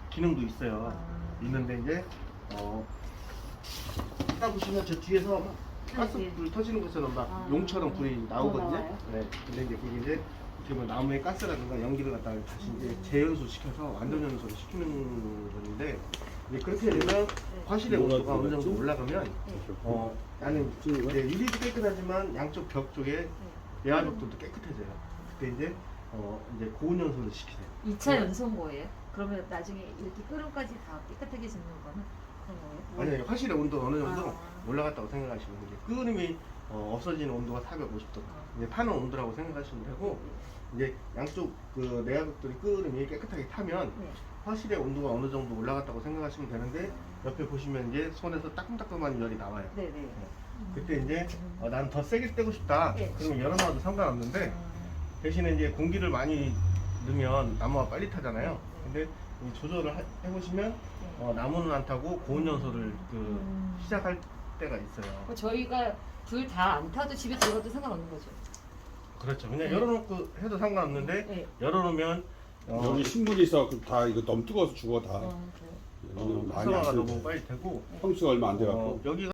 기능도 있어요. 있는데 이제 딱 보시면 저 뒤에서 가스불 터지는 것처럼 막 용처럼 불이 나오거든요. 나와요? 네. 근데 이제 그게 이제 어떻게 보면 나무의 가스라든가 연기를 갖다가 다시 이제 재연소 시켜서 완전 연소를 시키는 건데, 이제 그렇게 되면 화실의 온도가 어느 정도 올라가면 나는 이제 유리도 깨끗하지만 양쪽 벽 쪽에 내화벽도 깨끗해져요. 그때 이제 고온 연소를 시키세요. 2차 연소인 거예요? 그러면 나중에 이렇게 끓음까지 다 깨끗하게 짓는 거는 그런 거예요? 아니, 화실의 온도 어느 정도 올라갔다고 생각하시면 이제 끓음이 없어지는 온도가 450도. 이제 타는 온도라고 생각하시면 되고, 이제 양쪽 그 내화벽들이 끓음이 깨끗하게 타면 화실의 온도가 어느 정도 올라갔다고 생각하시면 되는데, 옆에 보시면 이제 손에서 따끔따끔한 열이 나와요. 네네. 그때 이제 난 더 세게 떼고 싶다. 그러면 열어놔도 상관없는데, 대신에 이제 공기를 많이 넣으면 나무가 빨리 타잖아요. 근데 이 조절을 해보시면 나무는 안 타고 고온 연소를 시작할 때가 있어요. 저희가 불 다 안 타도 집에 들어가도 상관없는 거죠? 그렇죠. 그냥 열어놓고 해도 상관없는데 열어놓으면 여기 신분이 있어. 다 이거 너무 뜨거워서 죽어 다. 그래요? 많이 안 활성화가 돼도 너무 빨리 되고 평수가 얼마 안 돼갖고. 여기가